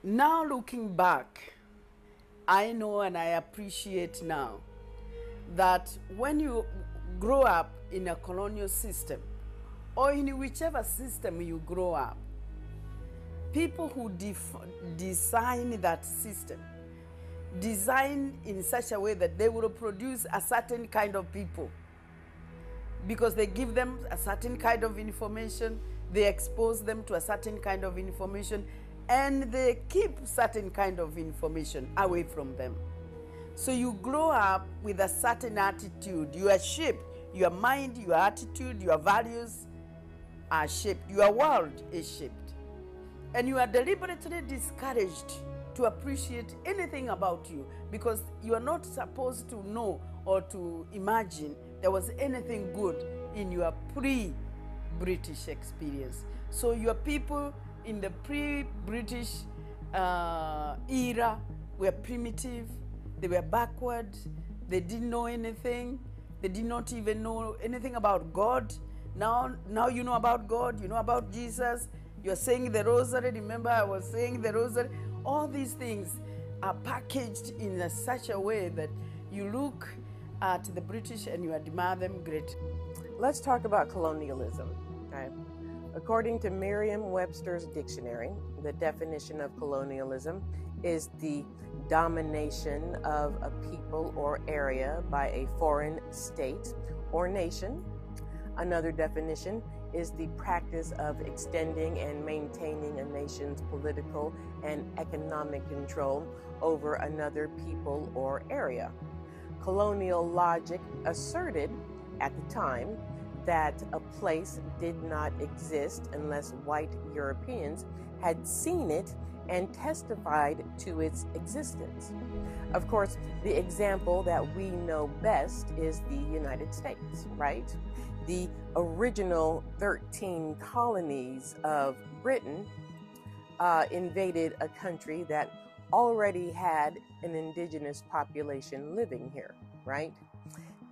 Now looking back, I know and I appreciate now that when you grow up in a colonial system or in whichever system you grow up, people who design that system design in such a way that they will produce a certain kind of people because they give them a certain kind of information, they expose them to a certain kind of information, and they keep certain kind of information away from them. So you grow up with a certain attitude. You are shaped. Your mind, your attitude, your values are shaped. Your world is shaped. And you are deliberately discouraged to appreciate anything about you because you are not supposed to know or to imagine there was anything good in your pre-British experience. So your people in the pre-British era were primitive, they were backward, they didn't know anything, they did not even know anything about God. Now you know about God, you know about Jesus, you're saying the rosary. Remember, I was saying the rosary. All these things are packaged in such a way that you look at the British and you admire them greatly. Let's talk about colonialism. Okay. According to Merriam-Webster's dictionary, the definition of colonialism is the domination of a people or area by a foreign state or nation. Another definition is the practice of extending and maintaining a nation's political and economic control over another people or area. Colonial logic asserted at the time that a place did not exist unless white Europeans had seen it and testified to its existence. Of course, the example that we know best is the United States, right? The original 13 colonies of Britain invaded a country that already had an indigenous population living here, right?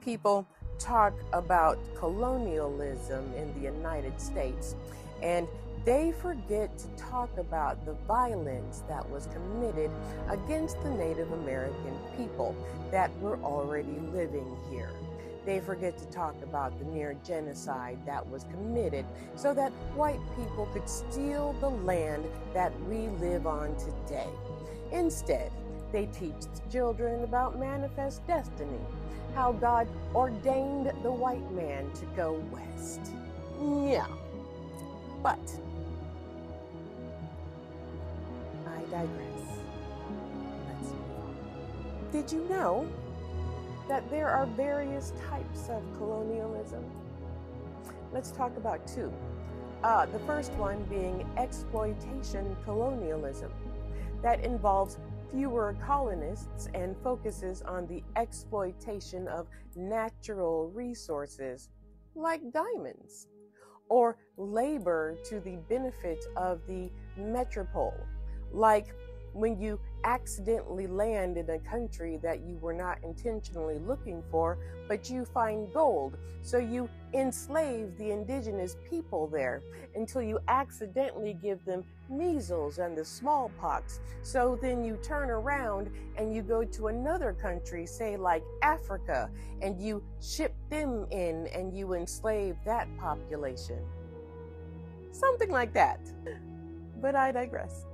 People talk about colonialism in the United States, and they forget to talk about the violence that was committed against the Native American people that were already living here. They forget to talk about the near genocide that was committed so that white people could steal the land that we live on today. Instead, they teach the children about manifest destiny, how God ordained the white man to go west. Yeah, but I digress. Let's move on. Did you know that there are various types of colonialism? Let's talk about two. The first one being exploitation colonialism. That involves fewer colonists and focuses on the exploitation of natural resources like diamonds or labor to the benefit of the metropole, like when you accidentally land in a country that you were not intentionally looking for, but you find gold. So you enslave the indigenous people there until you accidentally give them measles and the smallpox. So then you turn around and you go to another country, say like Africa, and you ship them in and you enslave that population. Something like that. But I digress.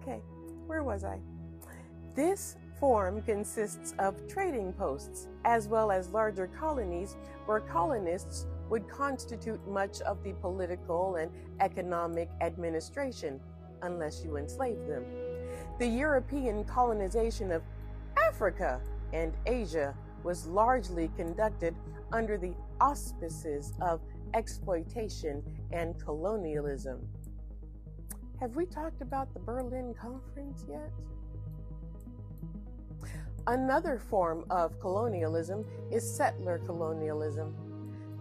Okay. Where was I? This form consists of trading posts as well as larger colonies where colonists would constitute much of the political and economic administration unless you enslaved them. The European colonization of Africa and Asia was largely conducted under the auspices of exploitation and colonialism. Have we talked about the Berlin Conference yet? Another form of colonialism is settler colonialism.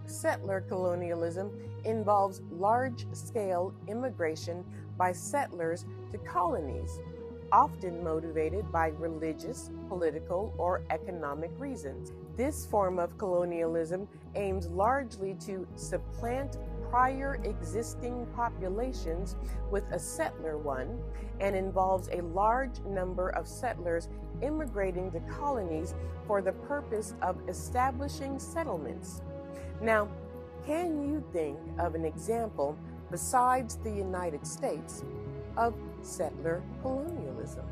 Settler colonialism involves large-scale immigration by settlers to colonies, often motivated by religious, political, or economic reasons. This form of colonialism aims largely to supplant prior existing populations with a settler one and involves a large number of settlers immigrating to colonies for the purpose of establishing settlements. Now, can you think of an example besides the United States of settler colonialism?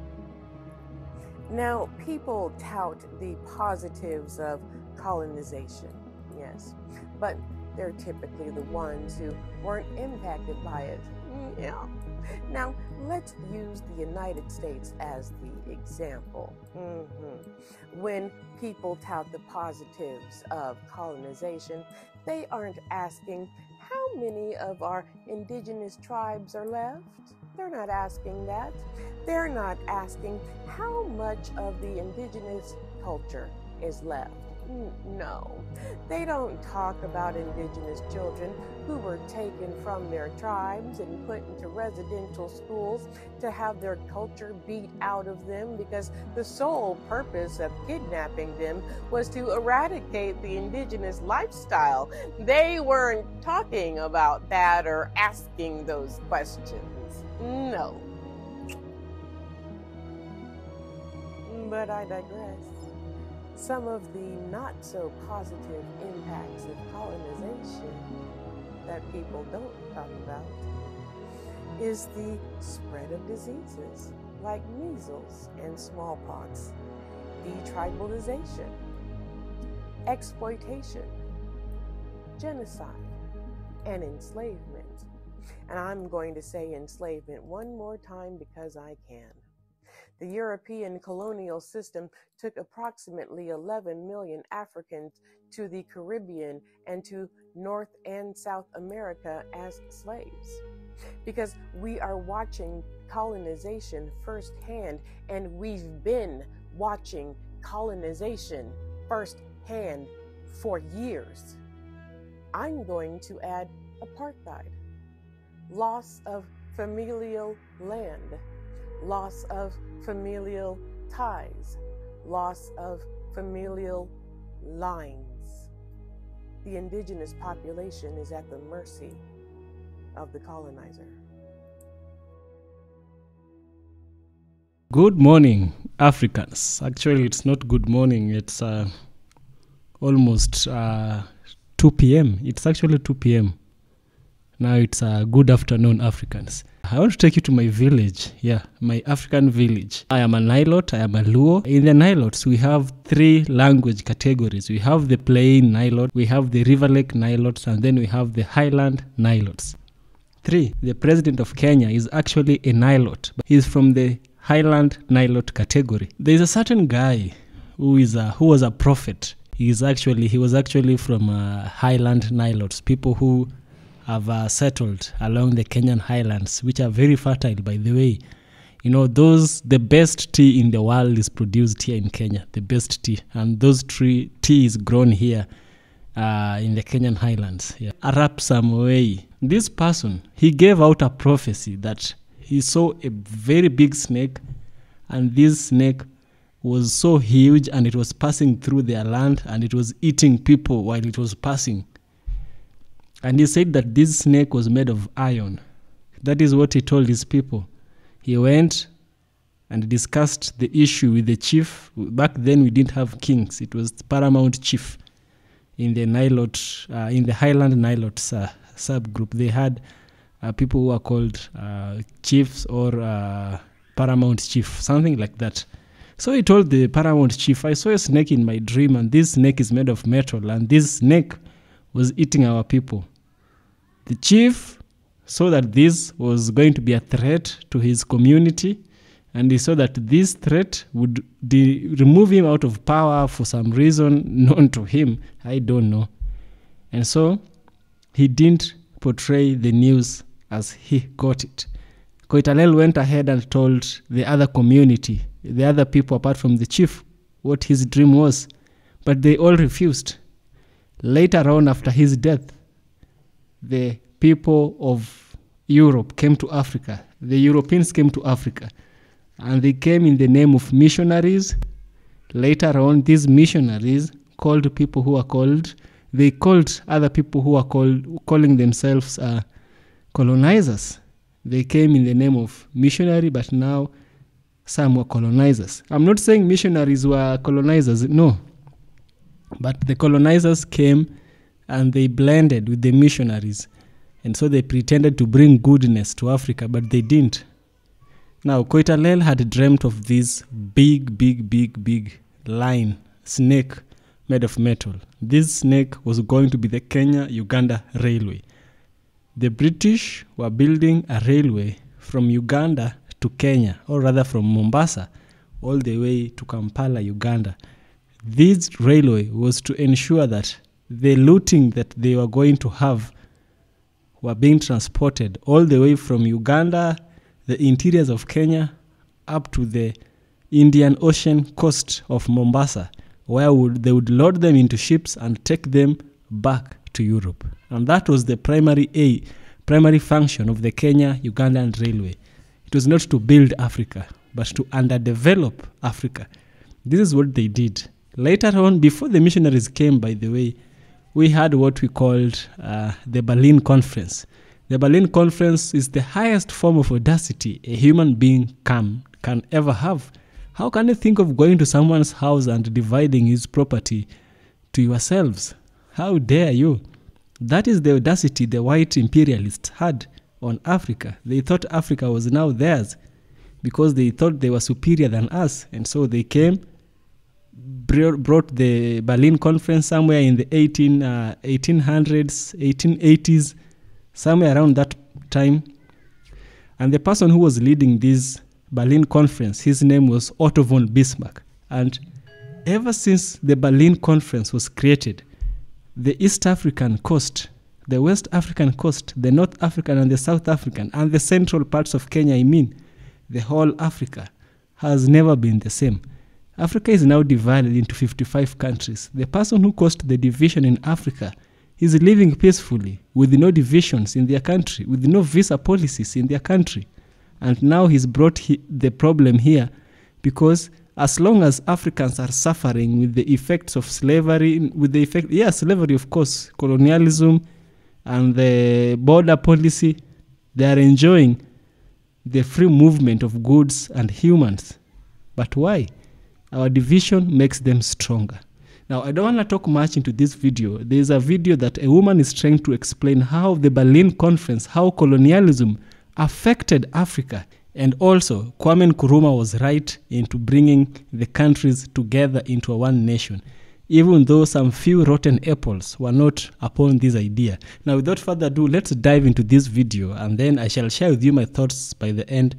Now, people tout the positives of colonization, yes, but they're typically the ones who weren't impacted by it. Yeah. Now, let's use the United States as the example. When people tout the positives of colonization, they aren't asking how many of our indigenous tribes are left. They're not asking that. They're not asking how much of the indigenous culture is left. No, they don't talk about indigenous children who were taken from their tribes and put into residential schools to have their culture beat out of them because the sole purpose of kidnapping them was to eradicate the indigenous lifestyle. They weren't talking about that or asking those questions. No. But I digress. Some of the not so positive impacts of colonization that people don't talk about is the spread of diseases like measles and smallpox, detribalization, exploitation, genocide, and enslavement. And I'm going to say enslavement one more time because I can. The European colonial system took approximately 11 million Africans to the Caribbean and to North and South America as slaves. Because we are watching colonization firsthand, and we've been watching colonization firsthand for years. I'm going to add apartheid, loss of familial land, loss of familial ties, loss of familial lines. The indigenous population is at the mercy of the colonizer. Good morning, Africans. Actually, it's not good morning. It's almost 2 p.m. It's actually 2 p.m. Now it's good afternoon, Africans. I want to take you to my village, my African village. I am a Nilot, I am a Luo. In the Nilots, we have 3 language categories. We have the plain Nilot, we have the River Lake Nilots, and then we have the Highland Nilots. 3, the president of Kenya is actually a Nilot, but he's from the Highland Nilot category. There is a certain guy who was a prophet. He was actually from Highland Nilots, people who have settled along the Kenyan highlands, which are very fertile, by the way. You know, the best tea in the world is produced here in Kenya, the best tea. And those tea is grown here in the Kenyan highlands. Arap Samoei, this person, he gave out a prophecy that he saw a very big snake, and this snake was so huge, and it was passing through their land, and it was eating people while it was passing. And he said that this snake was made of iron. That is what he told his people. He went and discussed the issue with the chief. Back then we didn't have kings. It was the paramount chief in the Nilot, in the Highland Nilots subgroup. They had people who were called chiefs or paramount chief, something like that. So he told the paramount chief, I saw a snake in my dream, and this snake is made of metal, and this snake was eating our people. The chief saw that this was going to be a threat to his community, and he saw that this threat would remove him out of power for some reason known to him. I don't know. And so he didn't portray the news as he got it. Koitalel went ahead and told the other community, the other people apart from the chief, what his dream was, but they all refused. Later on, after his death, the people of Europe came to Africa. The Europeans came to Africa, and they came in the name of missionaries. Later on, these missionaries called people who are called they called other people who are calling themselves colonizers. They came in the name of missionary, but now some were colonizers. I'm not saying missionaries were colonizers, no. But the colonizers came and they blended with the missionaries. And so they pretended to bring goodness to Africa, but they didn't. Now, Koitalel had dreamt of this big lion, snake made of metal. This snake was going to be the Kenya-Uganda railway. The British were building a railway from Uganda to Kenya, or rather from Mombasa all the way to Kampala, Uganda. This railway was to ensure that the looting that they were going to have were being transported all the way from Uganda, the interiors of Kenya, up to the Indian Ocean coast of Mombasa, where they would load them into ships and take them back to Europe. And that was the primary function of the Kenya-Ugandan railway. It was not to build Africa, but to underdevelop Africa. This is what they did. Later on, before the missionaries came, by the way, we had what we called the Berlin Conference. The Berlin Conference is the highest form of audacity a human being can ever have. How can you think of going to someone's house and dividing his property to yourselves? How dare you? That is the audacity the white imperialists had on Africa. They thought Africa was now theirs because they thought they were superior than us. And so they came, brought the Berlin Conference somewhere in the 1800s, 1880s, somewhere around that time. And the person who was leading this Berlin Conference, his name was Otto von Bismarck. And ever since the Berlin Conference was created, the East African coast, the West African coast, the North African and the South African, and the central parts of Kenya, the whole Africa has never been the same. Africa is now divided into 55 countries. The person who caused the division in Africa is living peacefully with no divisions in their country, with no visa policies in their country. And now he's brought the problem here because as long as Africans are suffering with the effects of slavery, slavery of course, colonialism and the border policy, they are enjoying the free movement of goods and humans. But why? Our division makes them stronger. Now, I don't want to talk much into this video. There is a video that a woman is trying to explain how the Berlin Conference, how colonialism affected Africa. And also, Kwame Nkrumah was right into bringing the countries together into one nation, even though some few rotten apples were not upon this idea. Now, without further ado, let's dive into this video, and then I shall share with you my thoughts by the end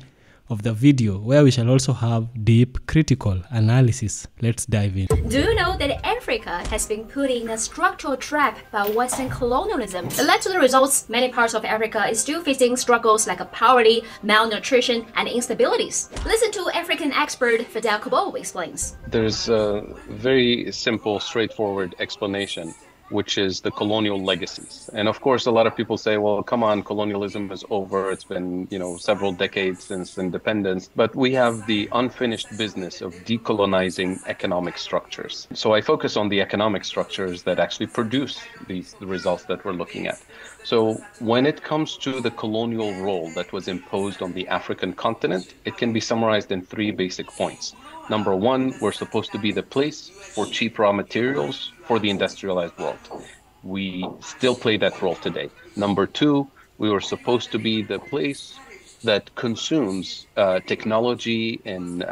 of the video, where we shall also have deep critical analysis. Let's dive in. Do you know that Africa has been put in a structural trap by Western colonialism? It led to the results many parts of Africa is still facing struggles like poverty, malnutrition, and instabilities. Listen to African expert Fidel Cabo explains. There's a very simple, straightforward explanation, which is the colonial legacies. And of course, a lot of people say, well, come on, colonialism is over. It's been, several decades since independence. But we have the unfinished business of decolonizing economic structures. So I focus on the economic structures that actually produce the results that we're looking at. So when it comes to the colonial role that was imposed on the African continent, it can be summarized in 3 basic points. Number 1, we're supposed to be the place for cheap raw materials for the industrialized world. We still play that role today. Number 2, we were supposed to be the place that consumes technology and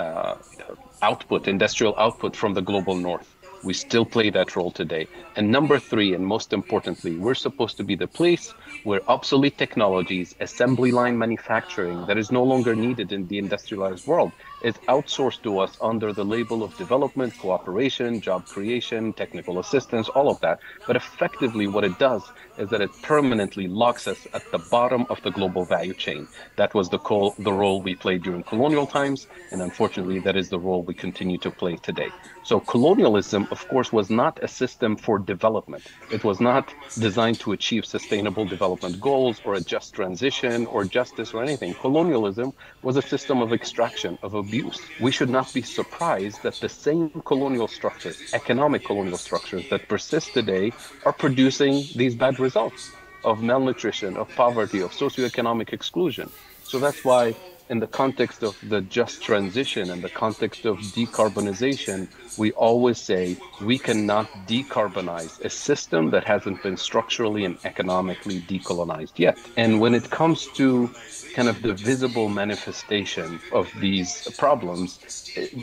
industrial output from the global north. We still play that role today. And number 3, and most importantly, we're supposed to be the place where obsolete technologies, assembly line manufacturing that is no longer needed in the industrialized world is outsourced to us under the label of development, cooperation, job creation, technical assistance, all of that. But effectively what it does is that it permanently locks us at the bottom of the global value chain. That was the role we played during colonial times, and unfortunately that is the role we continue to play today. So colonialism of course, was not a system for development. It was not designed to achieve sustainable development goals or a just transition or justice or anything. Colonialism was a system of extraction, of abuse. We should not be surprised that the same colonial structures, economic colonial structures that persist today, are producing these bad results of malnutrition, of poverty, of socioeconomic exclusion. So that's why, in the context of the just transition and the context of decarbonization, we always say we cannot decarbonize a system that hasn't been structurally and economically decolonized yet. And when it comes to kind of the visible manifestation of these problems,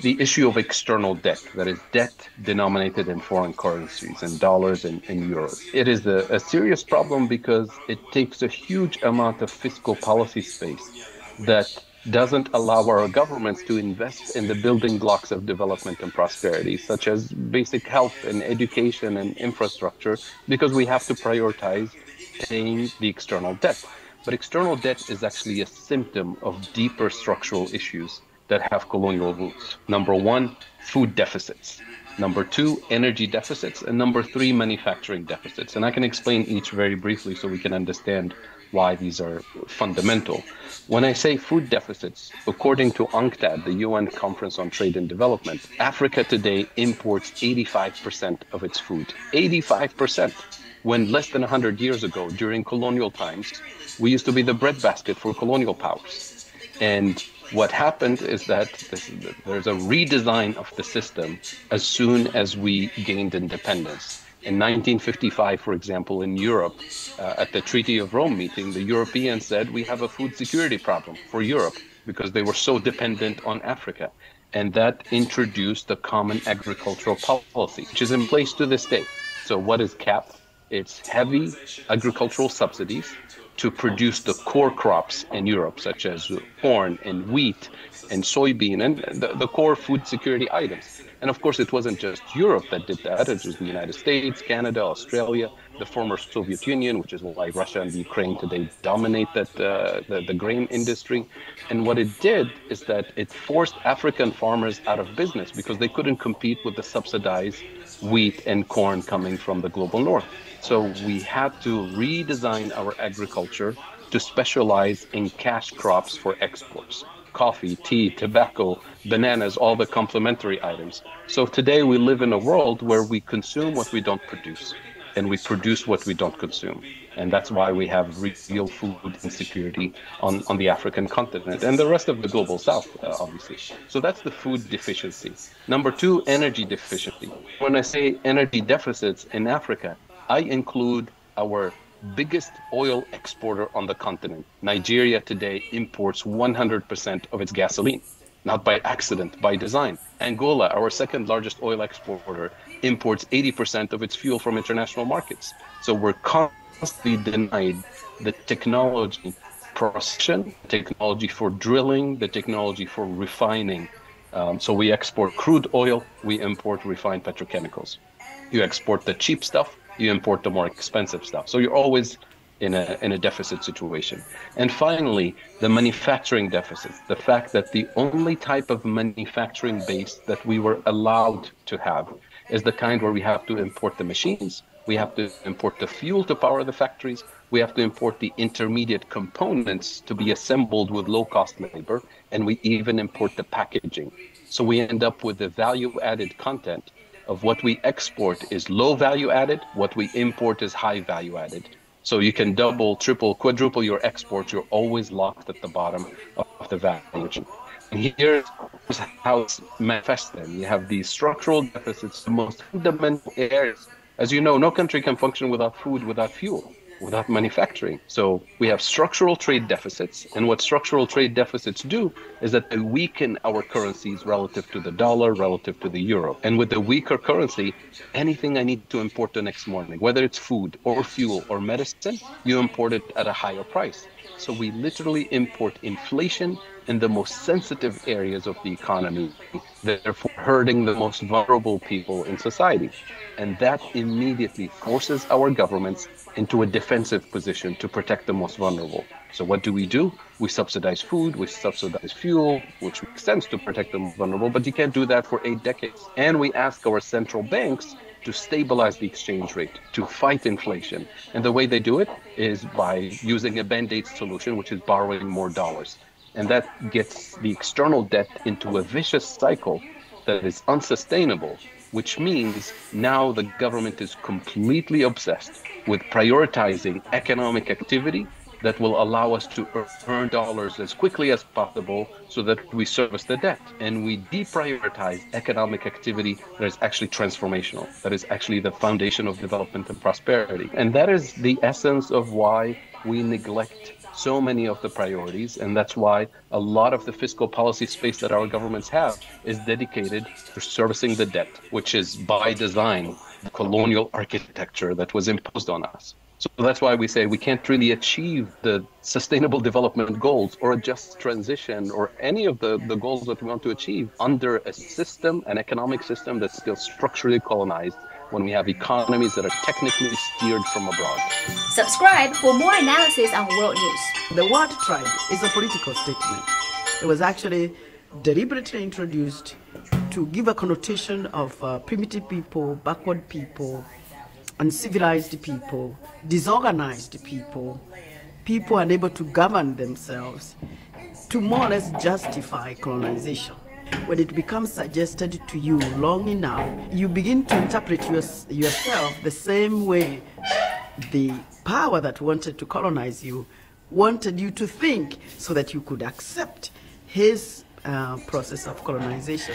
the issue of external debt, that is debt denominated in foreign currencies, in dollars and in euros. It is a serious problem because it takes a huge amount of fiscal policy space that doesn't allow our governments to invest in the building blocks of development and prosperity, such as basic health and education and infrastructure, because we have to prioritize paying the external debt. But external debt is actually a symptom of deeper structural issues that have colonial roots. Number one, food deficits. Number two, energy deficits. And number three, manufacturing deficits. And I can explain each very briefly so we can understand why these are fundamental. When I say food deficits, according to UNCTAD, the UN Conference on Trade and Development, Africa today imports 85% of its food. 85%. When less than 100 years ago, during colonial times, we used to be the breadbasket for colonial powers. And what happened is that there's a redesign of the system as soon as we gained independence. In 1955, for example, in Europe, at the Treaty of Rome meeting, the Europeans said we have a food security problem for Europe because they were so dependent on Africa. And that introduced the common agricultural policy, which is in place to this day. So what is CAP? It's heavy agricultural subsidies to produce the core crops in Europe, such as corn and wheat and soybean and the core food security items. And of course, it wasn't just Europe that did that. It was the United States, Canada, Australia, the former Soviet Union, which is why Russia and Ukraine today dominate the grain industry. And what it did is that it forced African farmers out of business because they couldn't compete with the subsidized wheat and corn coming from the global north. So we had to redesign our agriculture to specialize in cash crops for exports. Coffee, tea, tobacco, bananas, all the complementary items. So today we live in a world where we consume what we don't produce and we produce what we don't consume. And that's why we have real food insecurity on the African continent and the rest of the global south, obviously. So that's the food deficiency. Number two, energy deficiency. When I say energy deficits in Africa, I include our biggest oil exporter on the continent. Nigeria today imports 100% of its gasoline, not by accident, by design. Angola, our second largest oil exporter, imports 80% of its fuel from international markets. So we're constantly denied the technology processing, technology for drilling, the technology for refining. So we export crude oil, we import refined petrochemicals. You export the cheap stuff, you import the more expensive stuff. So you're always in a deficit situation. And finally, the manufacturing deficit, the fact that the only type of manufacturing base that we were allowed to have is the kind where we have to import the machines, we have to import the fuel to power the factories, we have to import the intermediate components to be assembled with low-cost labor, and we even import the packaging. So we end up with the value-added content of what we export is low value added, what we import is high value added. So you can double, triple, quadruple your exports, you're always locked at the bottom of the value chain. And here's how it's manifests then. You have these structural deficits, the most fundamental areas. As you know, no country can function without food, without fuel, without manufacturing. So we have structural trade deficits. And what structural trade deficits do is that they weaken our currencies relative to the dollar, relative to the euro. And with the weaker currency, anything I need to import the next morning, whether it's food or fuel or medicine, you import it at a higher price. So we literally import inflation in the most sensitive areas of the economy, therefore hurting the most vulnerable people in society. And that immediately forces our governments into a defensive position to protect the most vulnerable. So what do? We subsidize food, we subsidize fuel, which makes sense to protect the most vulnerable, but you can't do that for 8 decades. And we ask our central banks to stabilize the exchange rate, to fight inflation. And the way they do it is by using a band-aid solution, which is borrowing more dollars. And that gets the external debt into a vicious cycle that is unsustainable, which means now the government is completely obsessed with prioritizing economic activity that will allow us to earn dollars as quickly as possible so that we service the debt. And we deprioritize economic activity that is actually transformational, that is actually the foundation of development and prosperity. And that is the essence of why we neglect so many of the priorities, and that's why a lot of the fiscal policy space that our governments have is dedicated to servicing the debt, which is by design the colonial architecture that was imposed on us. So that's why we say we can't really achieve the sustainable development goals or a just transition or any of the goals that we want to achieve under a system, an economic system that's still structurally colonized, when we have economies that are technically steered from abroad. Subscribe for more analysis on world news. The word tribe is a political statement. It was actually deliberately introduced to give a connotation of primitive people, backward people, uncivilized people, disorganized people, people unable to govern themselves, to more or less justify colonization. When it becomes suggested to you long enough, you begin to interpret yourself the same way the power that wanted to colonize you wanted you to think, so that you could accept his process of colonization.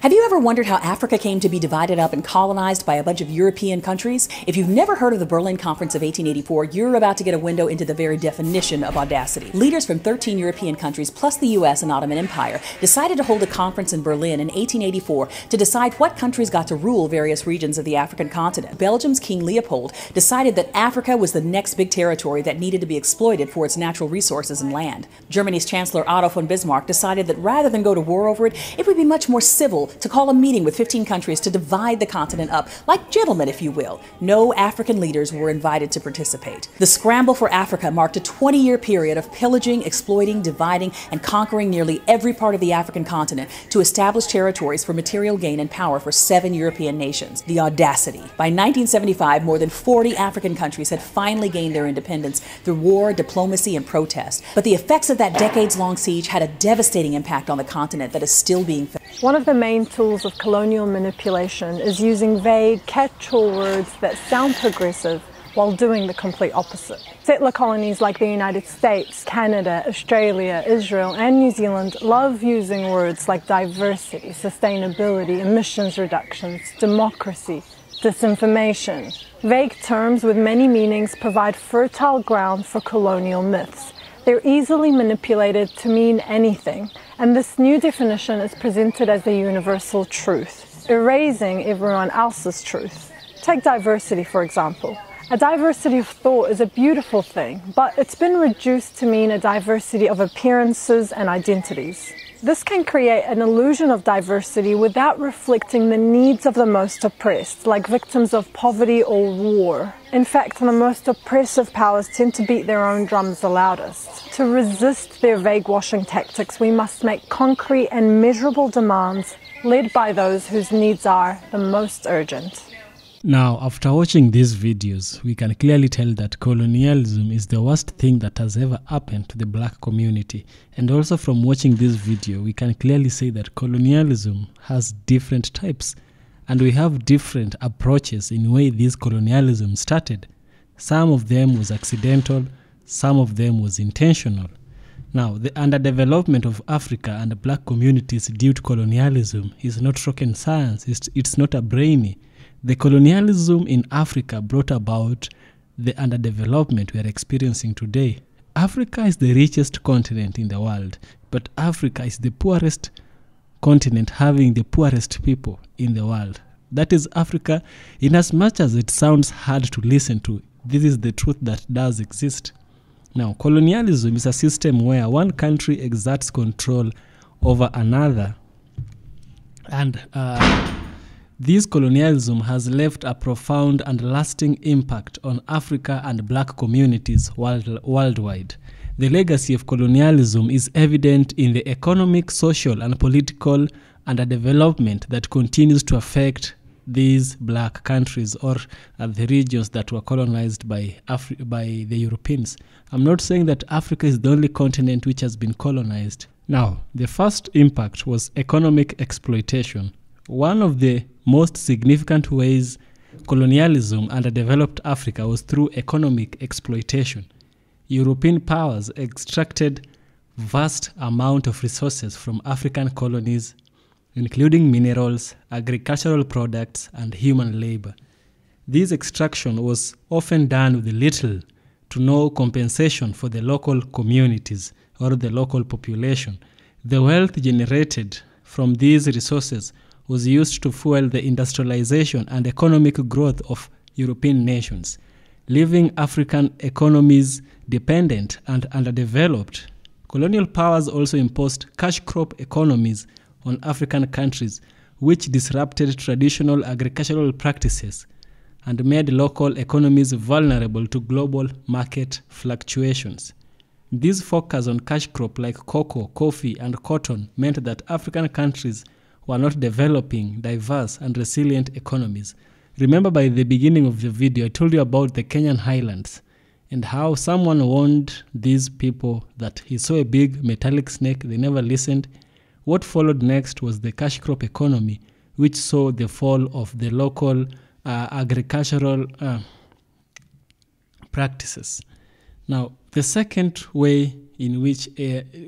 Have you ever wondered how Africa came to be divided up and colonized by a bunch of European countries? If you've never heard of the Berlin Conference of 1884, you're about to get a window into the very definition of audacity. Leaders from 13 European countries, plus the US and Ottoman Empire, decided to hold a conference in Berlin in 1884 to decide what countries got to rule various regions of the African continent. Belgium's King Leopold decided that Africa was the next big territory that needed to be exploited for its natural resources and land. Germany's Chancellor Otto von Bismarck decided that rather than go to war over it, it would be much more civil to call a meeting with 15 countries to divide the continent up, like gentlemen, if you will. No African leaders were invited to participate. The scramble for Africa marked a 20-year period of pillaging, exploiting, dividing, and conquering nearly every part of the African continent to establish territories for material gain and power for 7 European nations. The audacity. By 1975, more than 40 African countries had finally gained their independence through war, diplomacy, and protest. But the effects of that decades-long siege had a devastating impact on the continent that is still being felt. One of the main tools of colonial manipulation is using vague, catch-all words that sound progressive while doing the complete opposite. Settler colonies like the United States, Canada, Australia, Israel, and New Zealand love using words like diversity, sustainability, emissions reductions, democracy, disinformation. Vague terms with many meanings provide fertile ground for colonial myths. They're easily manipulated to mean anything, and this new definition is presented as the universal truth, erasing everyone else's truth. Take diversity, for example. A diversity of thought is a beautiful thing, but it's been reduced to mean a diversity of appearances and identities. This can create an illusion of diversity without reflecting the needs of the most oppressed, like victims of poverty or war. In fact, the most oppressive powers tend to beat their own drums the loudest. To resist their vague washing tactics, we must make concrete and measurable demands led by those whose needs are the most urgent. Now, after watching these videos, we can clearly tell that colonialism is the worst thing that has ever happened to the black community. And also from watching this video, we can clearly say that colonialism has different types. And we have different approaches in way this colonialism started. Some of them was accidental, some of them was intentional. Now, the underdevelopment of Africa and the black communities due to colonialism is not rocket science, it's not a brainy. The colonialism in Africa brought about the underdevelopment we are experiencing today. Africa is the richest continent in the world, but Africa is the poorest continent having the poorest people in the world. That is Africa, in as much as it sounds hard to listen to, this is the truth that does exist. Now, colonialism is a system where one country exerts control over another, and this colonialism has left a profound and lasting impact on Africa and black communities worldwide. The legacy of colonialism is evident in the economic, social, and political underdevelopment that continues to affect these black countries or the regions that were colonized by the Europeans. I'm not saying that Africa is the only continent which has been colonized. Now, the first impact was economic exploitation. One of the most significant ways colonialism underdeveloped Africa was through economic exploitation. European powers extracted vast amount of resources from African colonies, including minerals, agricultural products, and human labor. This extraction was often done with little to no compensation for the local communities or the local population. The wealth generated from these resources was used to fuel the industrialization and economic growth of European nations, leaving African economies dependent and underdeveloped. Colonial powers also imposed cash crop economies on African countries, which disrupted traditional agricultural practices and made local economies vulnerable to global market fluctuations. This focus on cash crop like cocoa, coffee, and cotton meant that African countries were not developing diverse and resilient economies. Remember, by the beginning of the video, I told you about the Kenyan highlands and how someone warned these people that he saw a big metallic snake. They never listened. What followed next was the cash crop economy, which saw the fall of the local agricultural practices. Now, the second way in which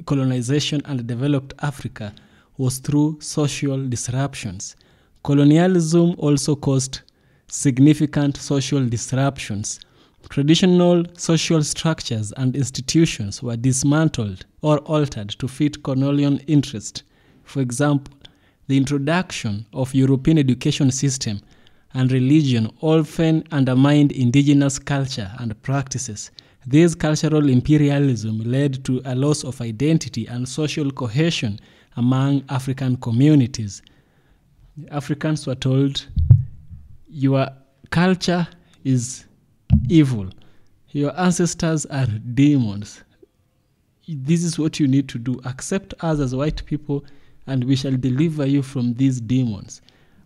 colonization underdeveloped Africa was through social disruptions. Colonialism also caused significant social disruptions. Traditional social structures and institutions were dismantled or altered to fit colonial interest. For example, the introduction of European education system and religion often undermined indigenous culture and practices. This cultural imperialism led to a loss of identity and social cohesion among African communities. Africans were told, your culture is evil. Your ancestors are demons. This is what you need to do. Accept us as white people and we shall deliver you from these demons.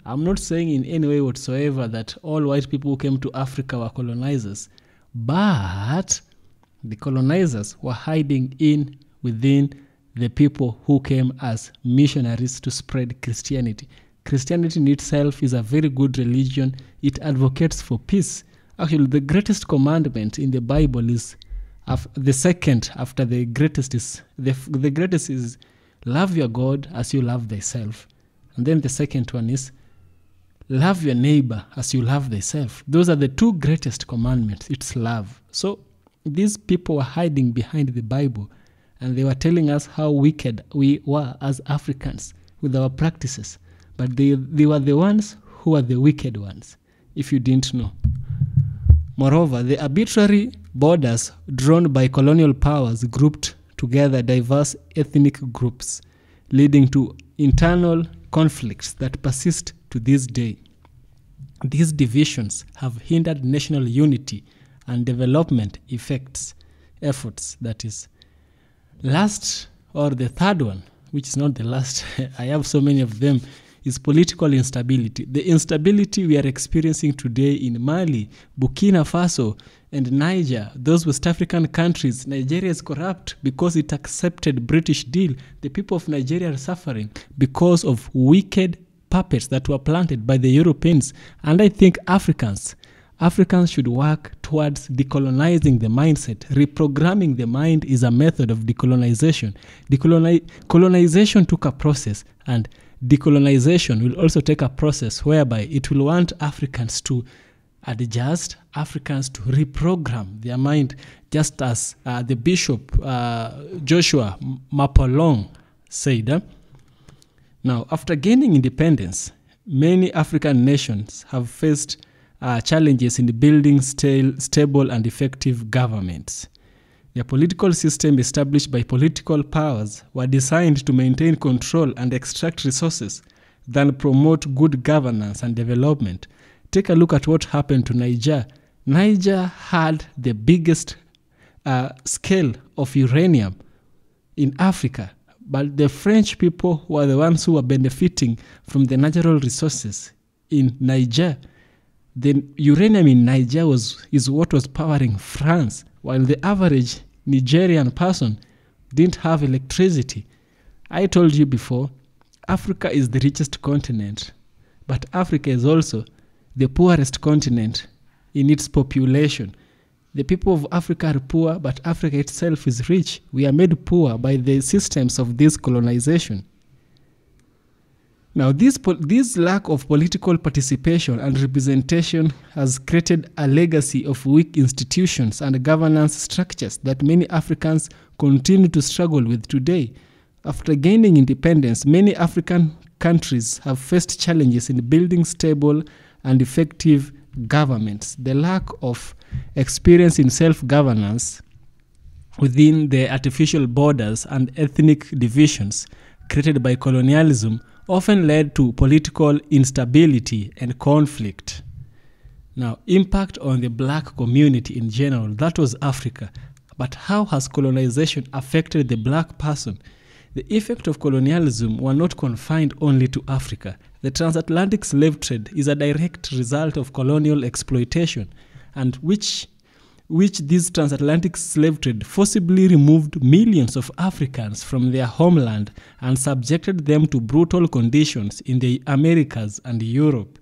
I'm not saying in any way whatsoever that all white people who came to Africa were colonizers, but the colonizers were hiding in within the people who came as missionaries to spread Christianity. Christianity in itself is a very good religion. It advocates for peace. Actually, the greatest commandment in the Bible is the second after the greatest is the greatest is love your God as you love thyself. And then the second one is love your neighbor as you love thyself. Those are the two greatest commandments. It's love. So these people were hiding behind the Bible and they were telling us how wicked we were as Africans with our practices. But they were the ones who were the wicked ones, if you didn't know. Moreover, the arbitrary borders drawn by colonial powers grouped together diverse ethnic groups, leading to internal conflicts that persist to this day. These divisions have hindered national unity and development efforts, that is. Last, or the third one, which is not the last, I have so many of them, is political instability. The instability we are experiencing today in Mali, Burkina Faso, and Niger, those West African countries. Nigeria is corrupt because it accepted British deal. The people of Nigeria are suffering because of wicked puppets that were planted by the Europeans. And I think Africans should work towards decolonizing the mindset. Reprogramming the mind is a method of decolonization. Colonization took a process, and decolonization will also take a process whereby it will want Africans to adjust, Africans to reprogram their mind, just as the Bishop Joshua Mapolong said. Now, after gaining independence, many African nations have faced challenges in building stable and effective governments. The political system established by political powers were designed to maintain control and extract resources than promote good governance and development. Take a look at what happened to Niger. Niger had the biggest scale of uranium in Africa, but the French people were the ones who were benefiting from the natural resources in Niger. The uranium in Niger is what was powering France, while the average Nigerian person didn't have electricity. I told you before, Africa is the richest continent, but Africa is also the poorest continent in its population. The people of Africa are poor, but Africa itself is rich. We are made poor by the systems of this colonization. Now, this lack of political participation and representation has created a legacy of weak institutions and governance structures that many Africans continue to struggle with today. After gaining independence, many African countries have faced challenges in building stable and effective governments. The lack of experience in self-governance within the artificial borders and ethnic divisions created by colonialism often led to political instability and conflict. Now, impact on the black community in general, that was Africa. But how has colonization affected the black person? The effect of colonialism were not confined only to Africa. The transatlantic slave trade is a direct result of colonial exploitation, and which this transatlantic slave trade forcibly removed millions of Africans from their homeland and subjected them to brutal conditions in the Americas and Europe.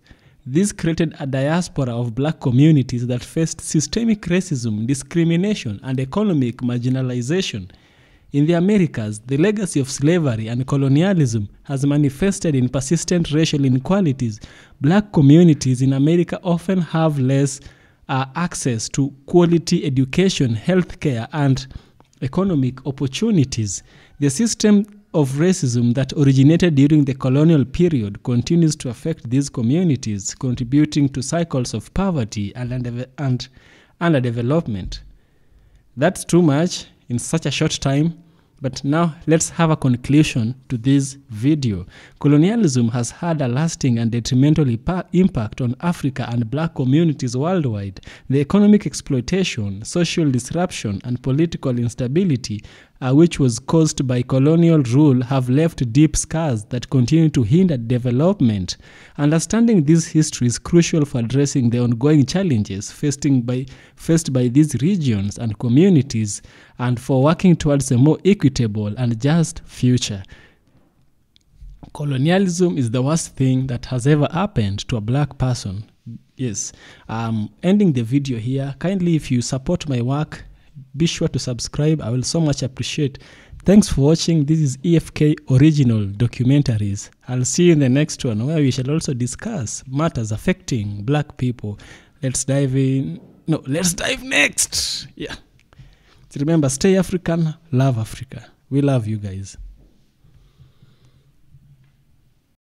This created a diaspora of black communities that faced systemic racism, discrimination, and economic marginalization. In the Americas, the legacy of slavery and colonialism has manifested in persistent racial inequalities. Black communities in America often have less access to quality education, healthcare, and economic opportunities. The system of racism that originated during the colonial period continues to affect these communities, contributing to cycles of poverty and underdevelopment. That's too much in such a short time, but now let's have a conclusion to this video. Colonialism has had a lasting and detrimental impact on Africa and black communities worldwide. The economic exploitation, social disruption, and political instability which was caused by colonial rule have left deep scars that continue to hinder development. Understanding this history is crucial for addressing the ongoing challenges faced by these regions and communities, and for working towards a more equitable and just future. Colonialism is the worst thing that has ever happened to a black person. Yes, I'm ending the video here. Kindly, if you support my work, be sure to subscribe. I will so much appreciate. Thanks for watching. This is EFK Original Documentaries. I'll see you in the next one, where we shall also discuss matters affecting black people. Let's dive next. Yeah. Remember, stay African, love Africa. We love you guys.